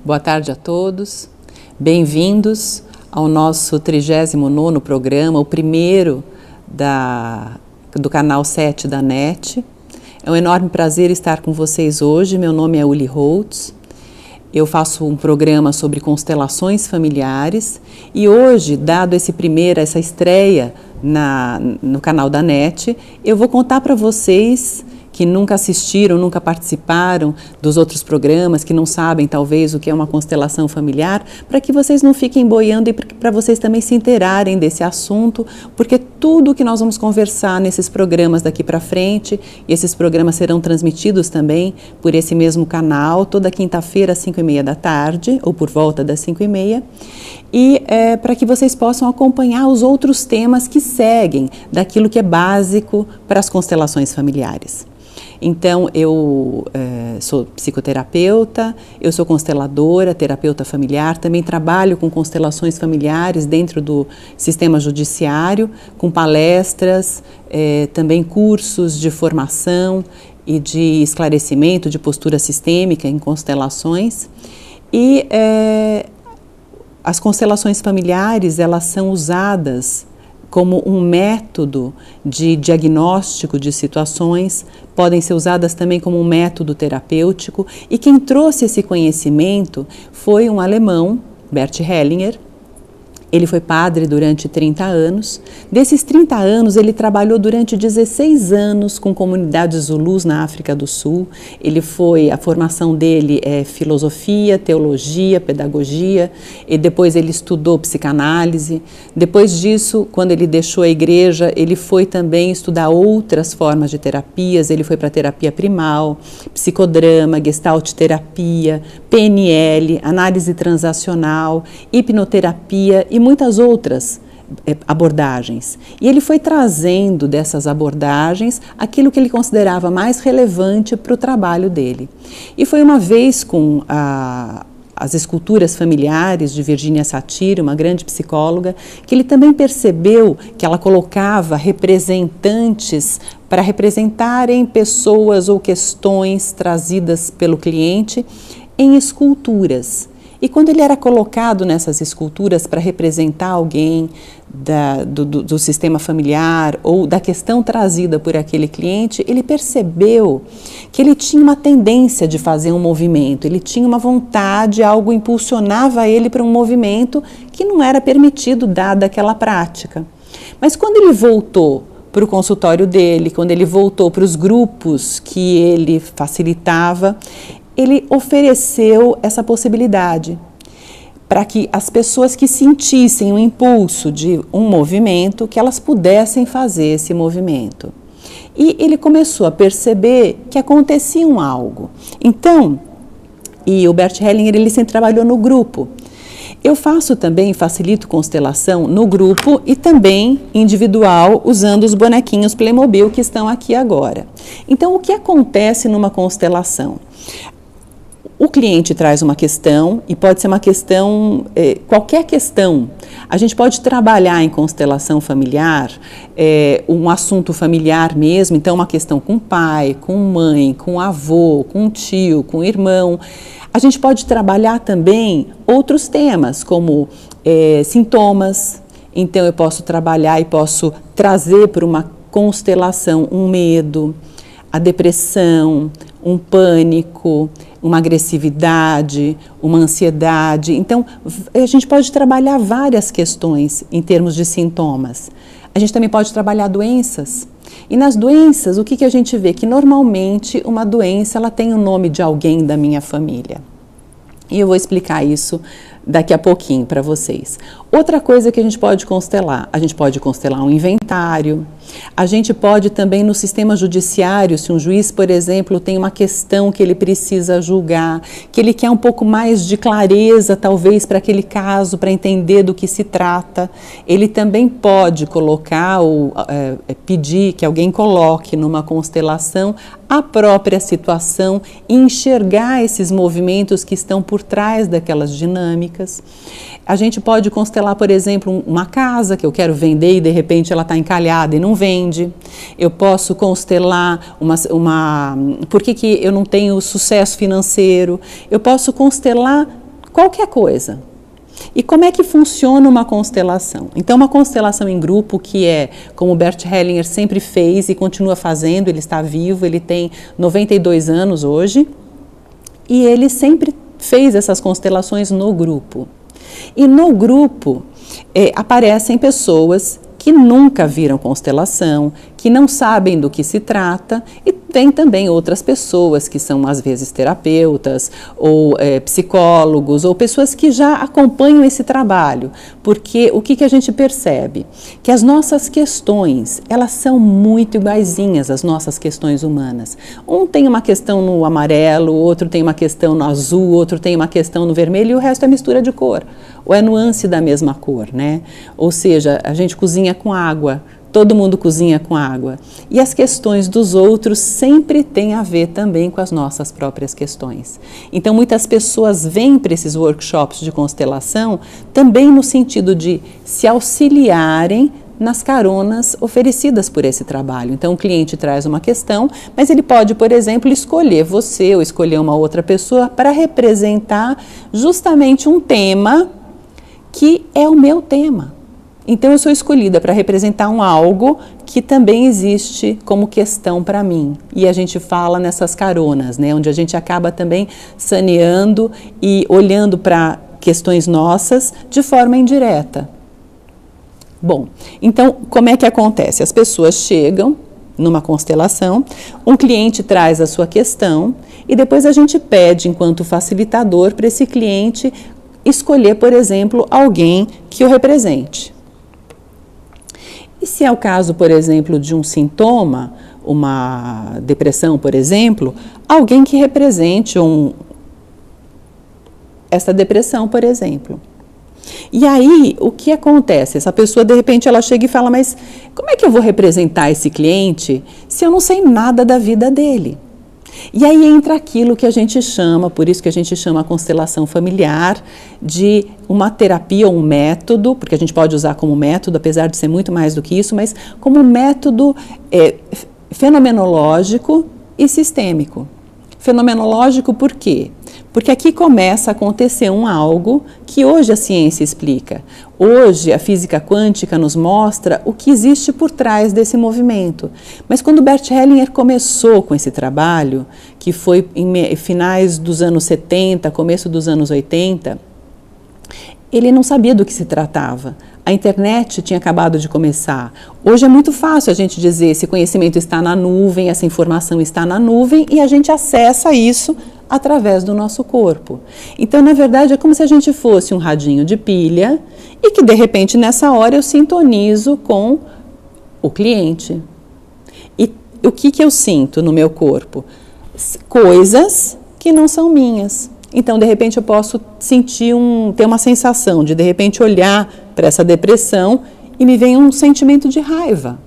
Boa tarde a todos, bem-vindos ao nosso 39º programa, o primeiro do canal 7 da NET. É um enorme prazer estar com vocês hoje. Meu nome é Uli Holtz, eu faço um programa sobre constelações familiares e hoje, dado essa estreia no canal da NET, eu vou contar para vocês que nunca assistiram, nunca participaram dos outros programas, que não sabem talvez o que é uma constelação familiar, para que vocês não fiquem boiando e para vocês também se inteirarem desse assunto, porque tudo que nós vamos conversar nesses programas daqui para frente, e esses programas serão transmitidos também por esse mesmo canal, toda quinta-feira às 5h30 da tarde, ou por volta das 5h30, e para que vocês possam acompanhar os outros temas que seguem daquilo que é básico para as constelações familiares. Então, eu sou psicoterapeuta, eu sou consteladora, terapeuta familiar, também trabalho com constelações familiares dentro do sistema judiciário, com palestras, também cursos de formação e de esclarecimento de postura sistêmica em constelações. E as constelações familiares, elas são usadas como um método de diagnóstico de situações, podem ser usadas também como um método terapêutico, e quem trouxe esse conhecimento foi um alemão, Bert Hellinger. Ele foi padre durante 30 anos. Desses 30 anos, ele trabalhou durante 16 anos com comunidades zulus na África do Sul. A formação dele é filosofia, teologia, pedagogia, e depois ele estudou psicanálise. Depois disso, quando ele deixou a igreja, ele foi também estudar outras formas de terapias. Ele foi para terapia primal, psicodrama, gestalt terapia, PNL, análise transacional, hipnoterapia e muitas outras abordagens. E ele foi trazendo dessas abordagens aquilo que ele considerava mais relevante para o trabalho dele. E foi uma vez com as esculturas familiares de Virginia Satir, uma grande psicóloga, que ele também percebeu que ela colocava representantes para representarem pessoas ou questões trazidas pelo cliente em esculturas. E quando ele era colocado nessas esculturas para representar alguém do sistema familiar ou da questão trazida por aquele cliente, ele percebeu que ele tinha uma tendência de fazer um movimento, ele tinha uma vontade, algo impulsionava ele para um movimento que não era permitido dada aquela prática. Mas quando ele voltou para o consultório dele, quando ele voltou para os grupos que ele facilitava, ele ofereceu essa possibilidade para que as pessoas que sentissem o impulso de um movimento, que elas pudessem fazer esse movimento. E ele começou a perceber que acontecia algo. Então, e o Bert Hellinger, ele sempre trabalhou no grupo. Eu facilito constelação no grupo e também individual, usando os bonequinhos Playmobil que estão aqui agora. Então, o que acontece numa constelação? O cliente traz uma questão, e pode ser uma questão, qualquer questão. A gente pode trabalhar em constelação familiar, um assunto familiar mesmo, então uma questão com pai, com mãe, com avô, com tio, com irmão. A gente pode trabalhar também outros temas, como sintomas. Então eu posso trabalhar e posso trazer para uma constelação um medo, a depressão, um pânico, uma agressividade, uma ansiedade. Então, a gente pode trabalhar várias questões em termos de sintomas. A gente também pode trabalhar doenças. E nas doenças, o que a gente vê? Que normalmente uma doença ela tem o nome de alguém da minha família. E eu vou explicar isso daqui a pouquinho para vocês. Outra coisa que a gente pode constelar um inventário, a gente pode também no sistema judiciário, se um juiz, por exemplo, tem uma questão que ele precisa julgar, que ele quer um pouco mais de clareza, talvez, para aquele caso, para entender do que se trata, ele também pode colocar ou pedir que alguém coloque numa constelação a própria situação e enxergar esses movimentos que estão por trás daquelas dinâmicas. A gente pode constelar, por exemplo, uma casa que eu quero vender e de repente ela está encalhada e não vende. Eu posso constelar por que eu não tenho sucesso financeiro. Eu posso constelar qualquer coisa. E como é que funciona uma constelação? Então, uma constelação em grupo, que é como o Bert Hellinger sempre fez e continua fazendo, ele está vivo, ele tem 92 anos hoje, e ele sempre fez essas constelações no grupo. E no grupo aparecem pessoas que nunca viram constelação, que não sabem do que se trata, e tem também outras pessoas que são às vezes terapeutas ou psicólogos ou pessoas que já acompanham esse trabalho, porque o que a gente percebe? Que as nossas questões, elas são muito iguaizinhas às nossas questões humanas. Um tem uma questão no amarelo, outro tem uma questão no azul, outro tem uma questão no vermelho e o resto é mistura de cor, ou é nuance da mesma cor, né? Ou seja, a gente cozinha com água, todo mundo cozinha com água. E as questões dos outros sempre têm a ver também com as nossas próprias questões. Então, muitas pessoas vêm para esses workshops de constelação também no sentido de se auxiliarem nas caronas oferecidas por esse trabalho. Então, o cliente traz uma questão, mas ele pode, por exemplo, escolher você ou escolher uma outra pessoa para representar justamente um tema que é o meu tema. Então, eu sou escolhida para representar algo que também existe como questão para mim. E a gente fala nessas caronas, né? Onde a gente acaba também saneando e olhando para questões nossas de forma indireta. Bom, então, como é que acontece? As pessoas chegam numa constelação, um cliente traz a sua questão e depois a gente pede, enquanto facilitador, para esse cliente escolher, por exemplo, alguém que o represente. E se é o caso, por exemplo, de um sintoma, uma depressão, por exemplo, alguém que represente essa depressão, por exemplo. E aí, o que acontece? Essa pessoa, de repente, ela chega e fala, mas como é que eu vou representar esse cliente se eu não sei nada da vida dele? E aí entra aquilo que a gente chama, por isso que a gente chama a constelação familiar, de uma terapia ou um método, porque a gente pode usar como método, apesar de ser muito mais do que isso, mas como um método fenomenológico e sistêmico. Fenomenológico por quê? Porque aqui começa a acontecer algo que hoje a ciência explica. Hoje a física quântica nos mostra o que existe por trás desse movimento. Mas quando Bert Hellinger começou com esse trabalho, que foi em finais dos anos 70, começo dos anos 80, ele não sabia do que se tratava. A internet tinha acabado de começar. Hoje é muito fácil a gente dizer esse conhecimento está na nuvem, essa informação está na nuvem e a gente acessa isso através do nosso corpo. Então, na verdade, é como se a gente fosse um radinho de pilha e que, de repente, nessa hora eu sintonizo com o cliente. E o que eu sinto no meu corpo? Coisas que não são minhas. Então, de repente, eu posso sentir ter uma sensação de repente, olhar para essa depressão e me vem um sentimento de raiva.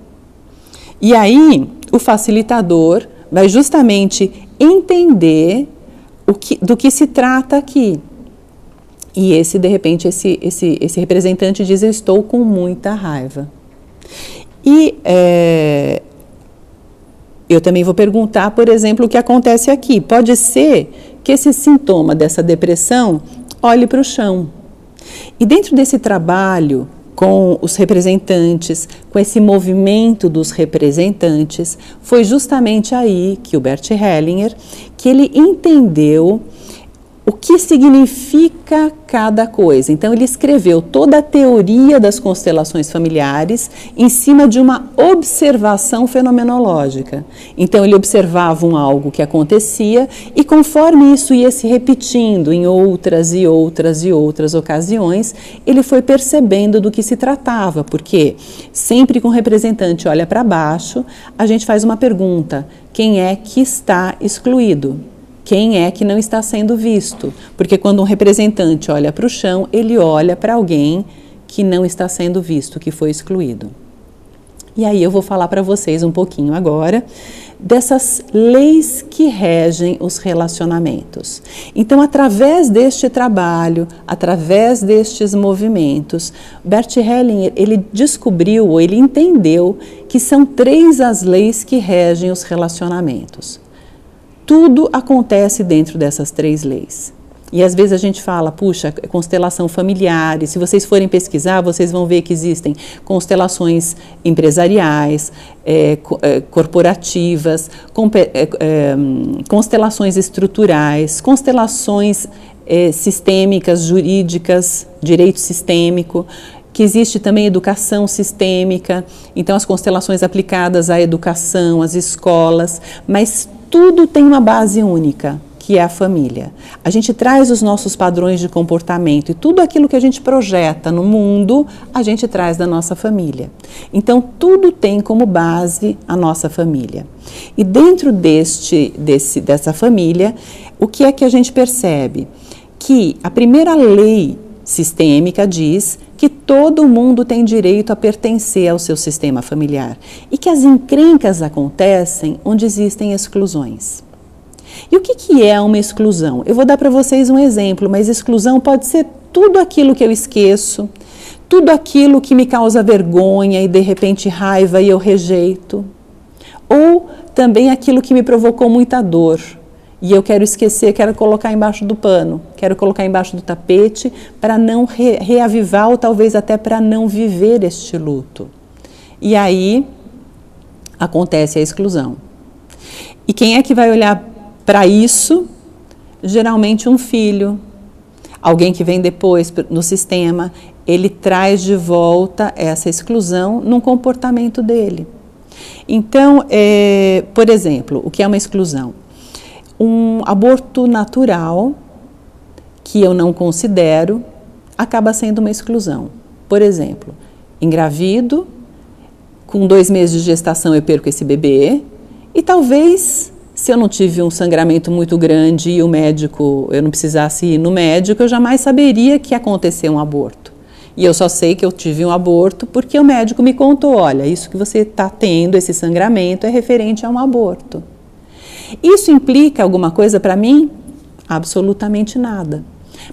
E aí, o facilitador vai justamente entender do que se trata aqui. E de repente, esse representante diz, eu estou com muita raiva. E eu também vou perguntar, por exemplo, o que acontece aqui. Pode ser que esse sintoma dessa depressão olhe para o chão. E dentro desse trabalho com os representantes, com esse movimento dos representantes, foi justamente aí que o Bert Hellinger, que ele entendeu o que significa cada coisa. Então, ele escreveu toda a teoria das constelações familiares em cima de uma observação fenomenológica. Então, ele observava algo que acontecia e, conforme isso ia se repetindo em outras e outras e outras ocasiões, ele foi percebendo do que se tratava, porque sempre que um representante olha para baixo, a gente faz uma pergunta: quem é que está excluído? Quem é que não está sendo visto? Porque quando um representante olha para o chão, ele olha para alguém que não está sendo visto, que foi excluído. E aí eu vou falar para vocês um pouquinho agora dessas leis que regem os relacionamentos. Então, através deste trabalho, através destes movimentos, Bert Hellinger, ele descobriu, ou ele entendeu que são 3 as leis que regem os relacionamentos. Tudo acontece dentro dessas 3 leis. E às vezes a gente fala, puxa, constelação familiar, e se vocês forem pesquisar, vocês vão ver que existem constelações empresariais, corporativas, constelações estruturais, constelações sistêmicas, jurídicas, direito sistêmico, que existe também educação sistêmica, então as constelações aplicadas à educação, às escolas, mas tudo tem uma base única, que é a família. A gente traz os nossos padrões de comportamento e tudo aquilo que a gente projeta no mundo, a gente traz da nossa família. Então, tudo tem como base a nossa família. E dentro dessa família, o que é que a gente percebe? Que a primeira lei sistêmica diz que todo mundo tem direito a pertencer ao seu sistema familiar e que as encrencas acontecem onde existem exclusões. E o que é uma exclusão? Eu vou dar para vocês um exemplo, mas exclusão pode ser tudo aquilo que eu esqueço, tudo aquilo que me causa vergonha e de repente raiva e eu rejeito, ou também aquilo que me provocou muita dor e eu quero esquecer, quero colocar embaixo do pano, quero colocar embaixo do tapete para não reavivar ou talvez até para não viver este luto. E aí acontece a exclusão. E quem é que vai olhar para isso? Geralmente um filho, alguém que vem depois no sistema, ele traz de volta essa exclusão num comportamento dele. Então, por exemplo, o que é uma exclusão? Um aborto natural, que eu não considero, acaba sendo uma exclusão. Por exemplo, engravido, com 2 meses de gestação eu perco esse bebê, e talvez, se eu não tive um sangramento muito grande e o médico, eu não precisasse ir no médico, eu jamais saberia que ia acontecer um aborto. E eu só sei que eu tive um aborto porque o médico me contou, olha, isso que você está tendo, esse sangramento, é referente a um aborto. Isso implica alguma coisa para mim? Absolutamente nada.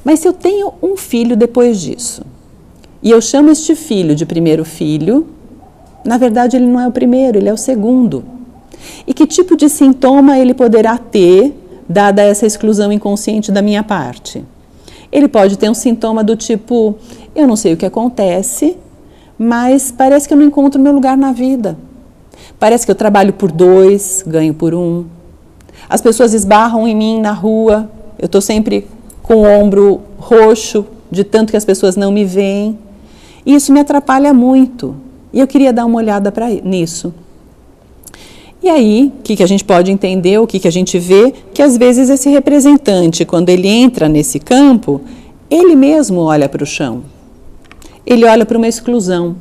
Mas se eu tenho um filho depois disso, e eu chamo este filho de primeiro filho, na verdade ele não é o primeiro, ele é o segundo. E que tipo de sintoma ele poderá ter, dada essa exclusão inconsciente da minha parte? Ele pode ter um sintoma do tipo, eu não sei o que acontece, mas parece que eu não encontro meu lugar na vida. Parece que eu trabalho por 2, ganho por 1. As pessoas esbarram em mim na rua, eu estou sempre com o ombro roxo, de tanto que as pessoas não me veem. E isso me atrapalha muito. E eu queria dar uma olhada nisso. E aí, o que a gente pode entender, o que a gente vê? Que às vezes esse representante, quando ele entra nesse campo, ele mesmo olha para o chão. Ele olha para uma exclusão.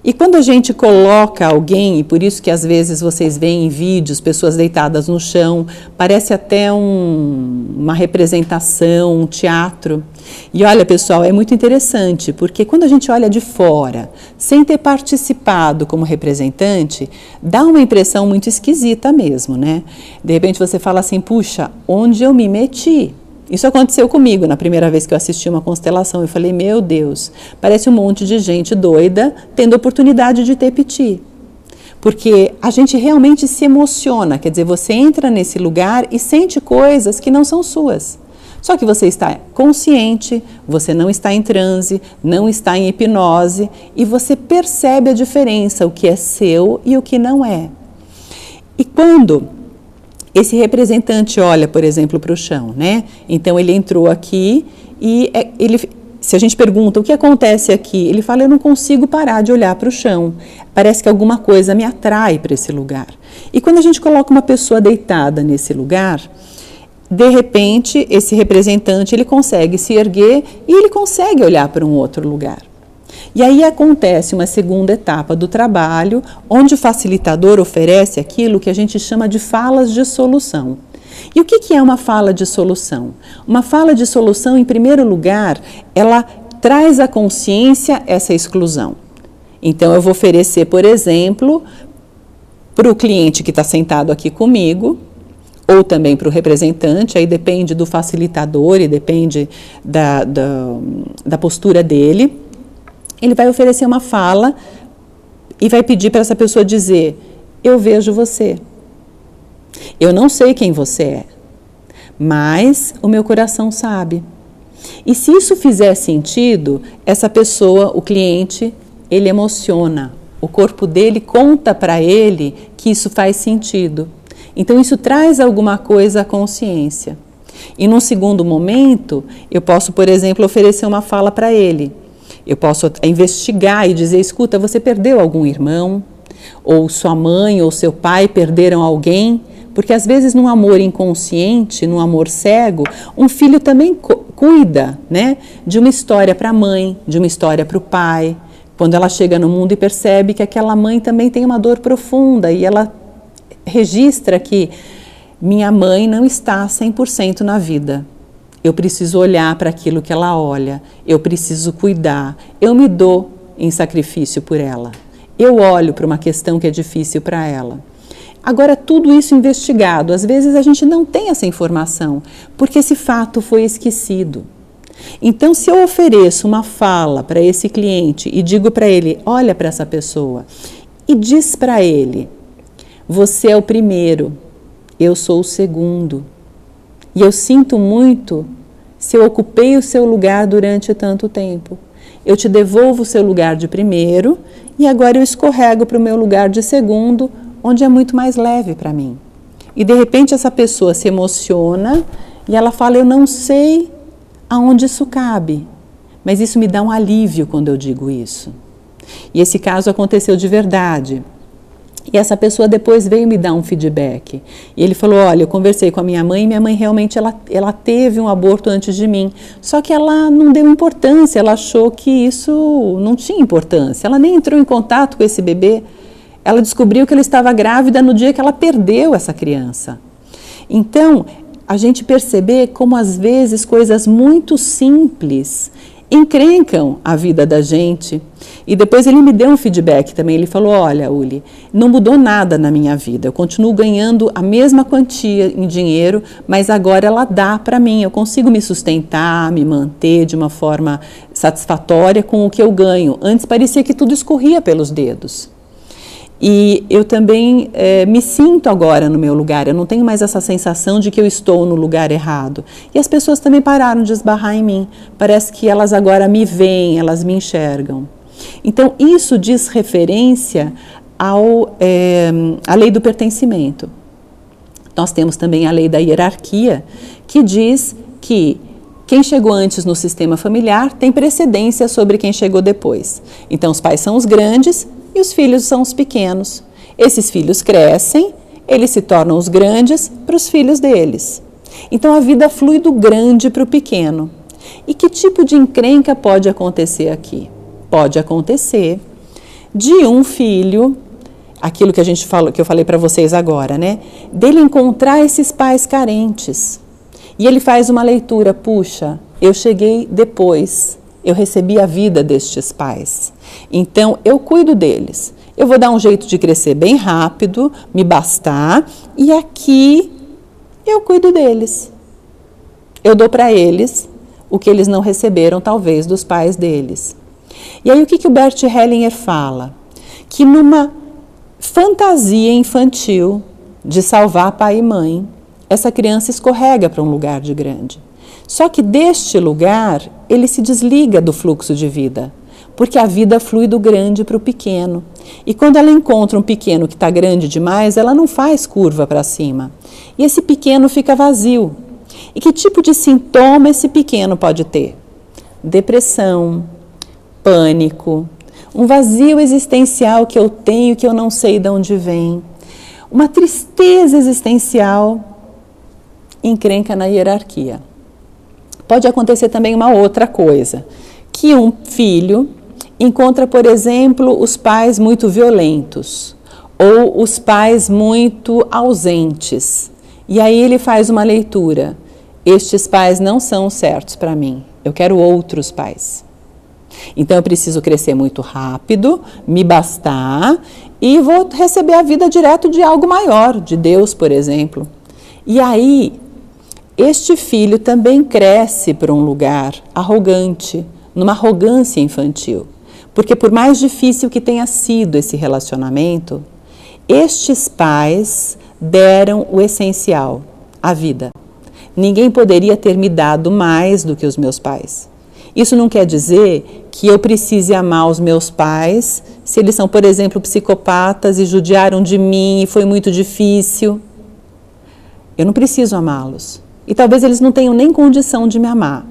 E quando a gente coloca alguém, e por isso que às vezes vocês veem em vídeos pessoas deitadas no chão, parece até uma representação, um teatro. E olha, pessoal, é muito interessante, porque quando a gente olha de fora, sem ter participado como representante, dá uma impressão muito esquisita mesmo, né? De repente você fala assim, puxa, onde eu me meti? Isso aconteceu comigo na primeira vez que eu assisti uma constelação. Eu falei, meu Deus, parece um monte de gente doida tendo oportunidade de ter piti. Porque a gente realmente se emociona, quer dizer, você entra nesse lugar e sente coisas que não são suas. Só que você está consciente, você não está em transe, não está em hipnose e você percebe a diferença, o que é seu e o que não é. E quando esse representante olha, por exemplo, para o chão, né? Então ele entrou aqui e se a gente pergunta o que acontece aqui, ele fala, eu não consigo parar de olhar para o chão. Parece que alguma coisa me atrai para esse lugar. E quando a gente coloca uma pessoa deitada nesse lugar, de repente esse representante ele consegue se erguer e ele consegue olhar para um outro lugar. E aí acontece uma segunda etapa do trabalho, onde o facilitador oferece aquilo que a gente chama de falas de solução. E o que é uma fala de solução? Uma fala de solução, em primeiro lugar, ela traz à consciência essa exclusão. Então, eu vou oferecer, por exemplo, para o cliente que está sentado aqui comigo, ou também para o representante, aí depende do facilitador e depende da postura dele. Ele vai oferecer uma fala e vai pedir para essa pessoa dizer, eu vejo você. Eu não sei quem você é, mas o meu coração sabe. E se isso fizer sentido, essa pessoa, o cliente, ele emociona. O corpo dele conta para ele que isso faz sentido. Então isso traz alguma coisa à consciência. E num segundo momento, eu posso, por exemplo, oferecer uma fala para ele. Eu posso investigar e dizer, escuta, você perdeu algum irmão? Ou sua mãe ou seu pai perderam alguém? Porque às vezes num amor inconsciente, num amor cego, um filho também cuida, né, de uma história para a mãe, de uma história para o pai. Quando ela chega no mundo e percebe que aquela mãe também tem uma dor profunda e ela registra que minha mãe não está 100% na vida. Eu preciso olhar para aquilo que ela olha, eu preciso cuidar, eu me dou em sacrifício por ela. Eu olho para uma questão que é difícil para ela. Agora, tudo isso investigado, às vezes a gente não tem essa informação, porque esse fato foi esquecido. Então, se eu ofereço uma fala para esse cliente e digo para ele, olha para essa pessoa, e diz para ele, você é o primeiro, eu sou o segundo, e eu sinto muito se eu ocupei o seu lugar durante tanto tempo. Eu te devolvo o seu lugar de primeiro e agora eu escorrego para o meu lugar de segundo, onde é muito mais leve para mim. E de repente essa pessoa se emociona e ela fala, eu não sei aonde isso cabe, mas isso me dá um alívio quando eu digo isso. E esse caso aconteceu de verdade. E essa pessoa depois veio me dar um feedback. E ele falou, olha, eu conversei com a minha mãe e minha mãe realmente ela teve um aborto antes de mim. Só que ela não deu importância, ela achou que isso não tinha importância. Ela nem entrou em contato com esse bebê. Ela descobriu que ela estava grávida no dia que ela perdeu essa criança. Então, a gente perceber como às vezes coisas muito simples encrencam a vida da gente. E depois ele me deu um feedback também, ele falou, olha, Uli, não mudou nada na minha vida, eu continuo ganhando a mesma quantia em dinheiro, mas agora ela dá para mim, eu consigo me sustentar, me manter de uma forma satisfatória com o que eu ganho. Antes parecia que tudo escorria pelos dedos. E eu também me sinto agora no meu lugar, eu não tenho mais essa sensação de que eu estou no lugar errado. E as pessoas também pararam de esbarrar em mim, parece que elas agora me veem, elas me enxergam. Então isso diz referência à lei do pertencimento. Nós temos também a lei da hierarquia, que diz que quem chegou antes no sistema familiar tem precedência sobre quem chegou depois. Então os pais são os grandes, e os filhos são os pequenos. Esses filhos crescem, eles se tornam os grandes para os filhos deles. Então a vida flui do grande para o pequeno. E que tipo de encrenca pode acontecer aqui? Pode acontecer de um filho, aquilo que que eu falei para vocês agora, né? Dele encontrar esses pais carentes. E ele faz uma leitura, puxa, eu cheguei depois. Eu recebi a vida destes pais, então eu cuido deles. Eu vou dar um jeito de crescer bem rápido, me bastar, e aqui eu cuido deles. Eu dou para eles o que eles não receberam, talvez, dos pais deles. E aí o que o Bert Hellinger fala? Que numa fantasia infantil de salvar pai e mãe, essa criança escorrega para um lugar de grande. Só que deste lugar, ele se desliga do fluxo de vida, porque a vida flui do grande para o pequeno. E quando ela encontra um pequeno que está grande demais, ela não faz curva para cima. E esse pequeno fica vazio. E que tipo de sintoma esse pequeno pode ter? Depressão, pânico, um vazio existencial que eu tenho que eu não sei de onde vem, uma tristeza existencial, encrenca na hierarquia. Pode acontecer também uma outra coisa, que um filho encontra, por exemplo, os pais muito violentos ou os pais muito ausentes. E aí ele faz uma leitura, estes pais não são certos para mim, eu quero outros pais. Então eu preciso crescer muito rápido, me bastar e vou receber a vida direto de algo maior, de Deus, por exemplo. E aí este filho também cresce para um lugar arrogante, numa arrogância infantil. Porque por mais difícil que tenha sido esse relacionamento, estes pais deram o essencial, a vida. Ninguém poderia ter me dado mais do que os meus pais. Isso não quer dizer que eu precise amar os meus pais se eles são, por exemplo, psicopatas e judiaram de mim e foi muito difícil. Eu não preciso amá-los. E talvez eles não tenham nem condição de me amar.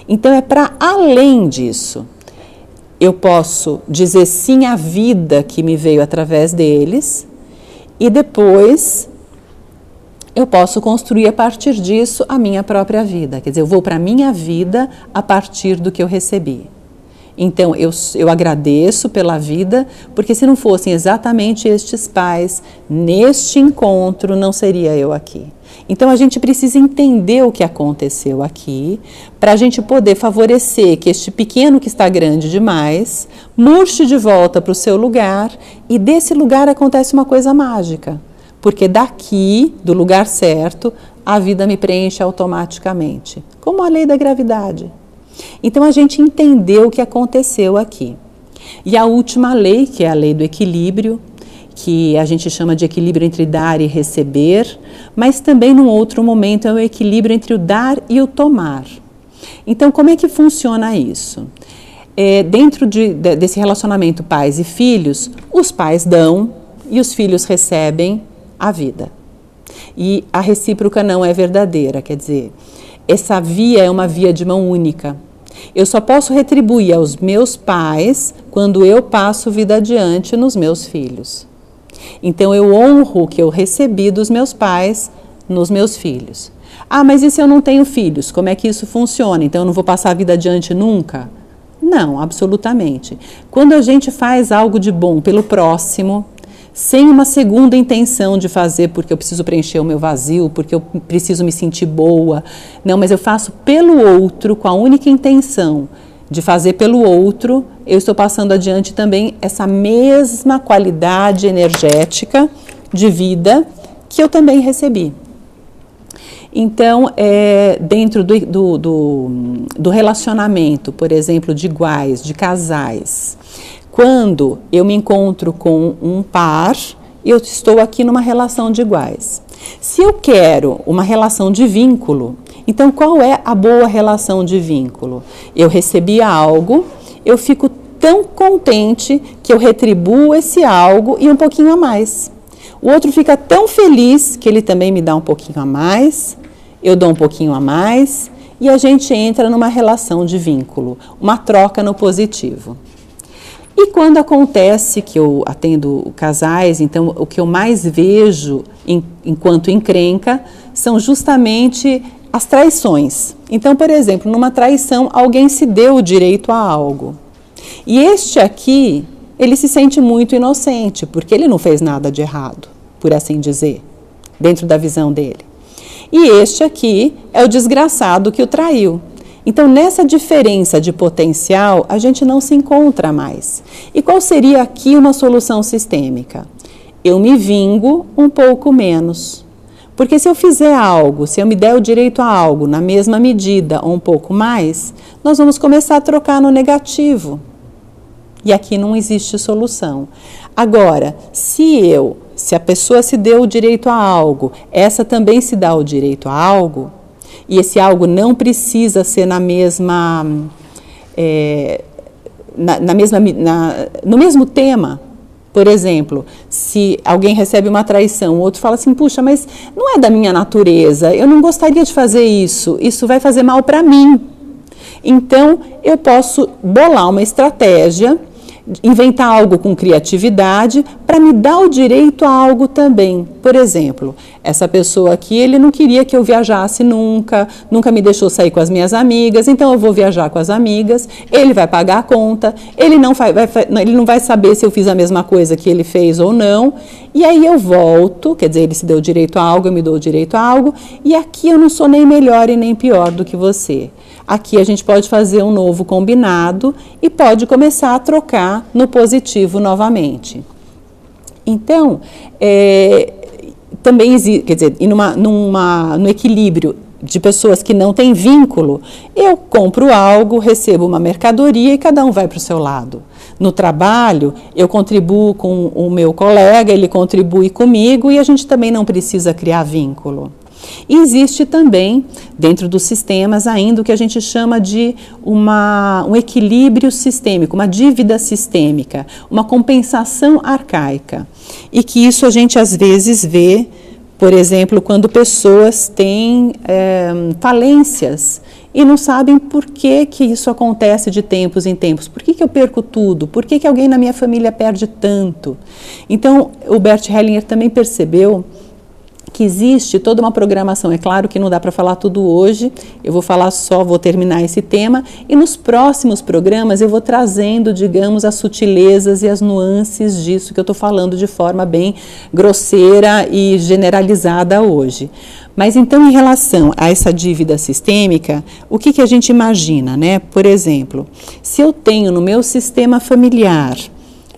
Então é para além disso. Eu posso dizer sim à vida que me veio através deles e depois eu posso construir a partir disso a minha própria vida. Quer dizer, eu vou para a minha vida a partir do que eu recebi. Então, eu agradeço pela vida, porque se não fossem exatamente estes pais, neste encontro, não seria eu aqui. Então, a gente precisa entender o que aconteceu aqui, para a gente poder favorecer que este pequeno que está grande demais, murche de volta para o seu lugar, e desse lugar acontece uma coisa mágica. Porque daqui, do lugar certo, a vida me preenche automaticamente, como a lei da gravidade. Então a gente entendeu o que aconteceu aqui. E a última lei, que é a lei do equilíbrio, que a gente chama de equilíbrio entre dar e receber, mas também num outro momento é o equilíbrio entre o dar e o tomar. Então como é que funciona isso? Dentro desse relacionamento pais e filhos, os pais dão e os filhos recebem a vida. E a recíproca não é verdadeira, quer dizer, essa via é uma via de mão única. Eu só posso retribuir aos meus pais quando eu passo vida adiante nos meus filhos. Então eu honro o que eu recebi dos meus pais nos meus filhos. Ah, mas e se eu não tenho filhos? Como é que isso funciona? Então eu não vou passar a vida adiante nunca? Não, absolutamente. Quando a gente faz algo de bom pelo próximo, sem uma segunda intenção de fazer porque eu preciso preencher o meu vazio, porque eu preciso me sentir boa. Não, mas eu faço pelo outro com a única intenção de fazer pelo outro, eu estou passando adiante também essa mesma qualidade energética de vida que eu também recebi. Então, dentro do relacionamento, por exemplo, de iguais, de casais, quando eu me encontro com um par, eu estou aqui numa relação de iguais. Se eu quero uma relação de vínculo, então qual é a boa relação de vínculo? Eu recebi algo, eu fico tão contente que eu retribuo esse algo e um pouquinho a mais. O outro fica tão feliz que ele também me dá um pouquinho a mais, eu dou um pouquinho a mais e a gente entra numa relação de vínculo, uma troca no positivo. E quando acontece que eu atendo casais, então o que eu mais vejo enquanto encrenca são justamente as traições. Então, por exemplo, numa traição alguém se deu o direito a algo. E este aqui, ele se sente muito inocente, porque ele não fez nada de errado, por assim dizer, dentro da visão dele. E este aqui é o desgraçado que o traiu. Então, nessa diferença de potencial, a gente não se encontra mais. E qual seria aqui uma solução sistêmica? Eu me vingo um pouco menos. Porque se eu fizer algo, se eu me der o direito a algo na mesma medida ou um pouco mais, nós vamos começar a trocar no negativo. E aqui não existe solução. Agora, se a pessoa se deu o direito a algo, essa também se dá o direito a algo, e esse algo não precisa ser no mesmo tema. Por exemplo, se alguém recebe uma traição, o outro fala assim, puxa, mas não é da minha natureza, eu não gostaria de fazer isso vai fazer mal para mim. Então, eu posso bolar uma estratégia, inventar algo com criatividade para me dar o direito a algo também. Por exemplo, essa pessoa aqui, ele não queria que eu viajasse nunca me deixou sair com as minhas amigas, então eu vou viajar com as amigas, ele vai pagar a conta, ele não vai saber se eu fiz a mesma coisa que ele fez ou não, e aí eu volto, quer dizer, ele se deu direito a algo, eu me dou o direito a algo, e aqui eu não sou nem melhor e nem pior do que você. Aqui a gente pode fazer um novo combinado e pode começar a trocar no positivo novamente. Então, também existe, quer dizer, no equilíbrio de pessoas que não têm vínculo, eu compro algo, recebo uma mercadoria e cada um vai para o seu lado. No trabalho, eu contribuo com o meu colega, ele contribui comigo e a gente também não precisa criar vínculo. E existe também, dentro dos sistemas, ainda o que a gente chama de um equilíbrio sistêmico, uma dívida sistêmica, uma compensação arcaica. E que isso a gente às vezes vê, por exemplo, quando pessoas têm falências e não sabem por que isso acontece de tempos em tempos. Por que eu perco tudo? Por que alguém na minha família perde tanto? Então, o Bert Hellinger também percebeu que existe toda uma programação. É claro que não dá para falar tudo hoje, eu vou terminar esse tema, e nos próximos programas eu vou trazendo, digamos, as sutilezas e as nuances disso que eu estou falando de forma bem grosseira e generalizada hoje. Mas então, em relação a essa dívida sistêmica, o que a gente imagina, né? Por exemplo, se eu tenho no meu sistema familiar,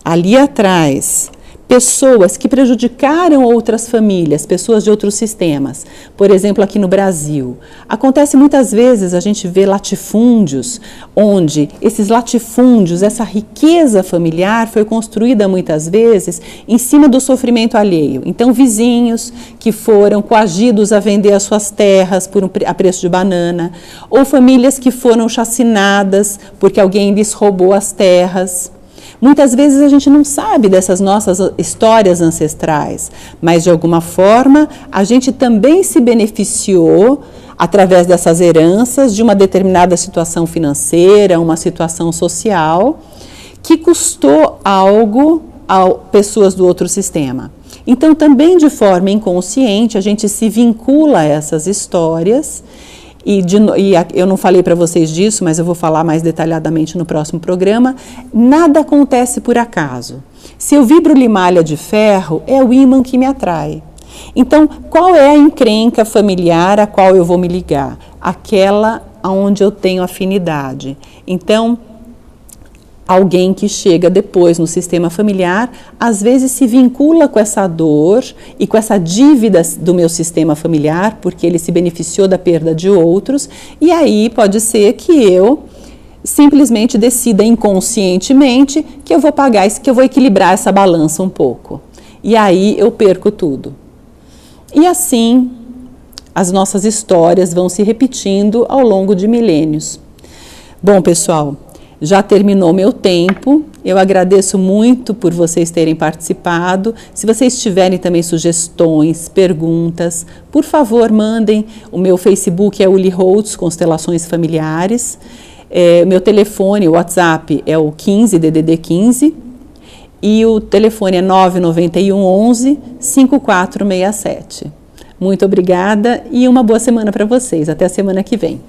ali atrás, pessoas que prejudicaram outras famílias, pessoas de outros sistemas. Por exemplo, aqui no Brasil, acontece muitas vezes, a gente vê latifúndios, onde esses latifúndios, essa riqueza familiar foi construída muitas vezes em cima do sofrimento alheio. Então, vizinhos que foram coagidos a vender as suas terras a preço de banana, ou famílias que foram chacinadas porque alguém lhes roubou as terras. Muitas vezes a gente não sabe dessas nossas histórias ancestrais, mas de alguma forma a gente também se beneficiou através dessas heranças de uma determinada situação financeira, uma situação social, que custou algo a pessoas do outro sistema. Então, também de forma inconsciente, a gente se vincula a essas histórias. E eu não falei para vocês disso, mas eu vou falar mais detalhadamente no próximo programa. Nada acontece por acaso. Se eu vibro limalha de ferro, é o ímã que me atrai. Então, qual é a encrenca familiar a qual eu vou me ligar? Aquela onde eu tenho afinidade. Então, alguém que chega depois no sistema familiar, às vezes se vincula com essa dor e com essa dívida do meu sistema familiar, porque ele se beneficiou da perda de outros, e aí pode ser que eu simplesmente decida inconscientemente que eu vou pagar isso, que eu vou equilibrar essa balança um pouco. E aí eu perco tudo. E assim, as nossas histórias vão se repetindo ao longo de milênios. Bom, pessoal, já terminou meu tempo, eu agradeço muito por vocês terem participado. Se vocês tiverem também sugestões, perguntas, por favor mandem. O meu Facebook é Uli Holtz, Constelações Familiares. Meu telefone, o WhatsApp é o 15 DDD 15 e o telefone é 991 11 5467. Muito obrigada e uma boa semana para vocês. Até a semana que vem.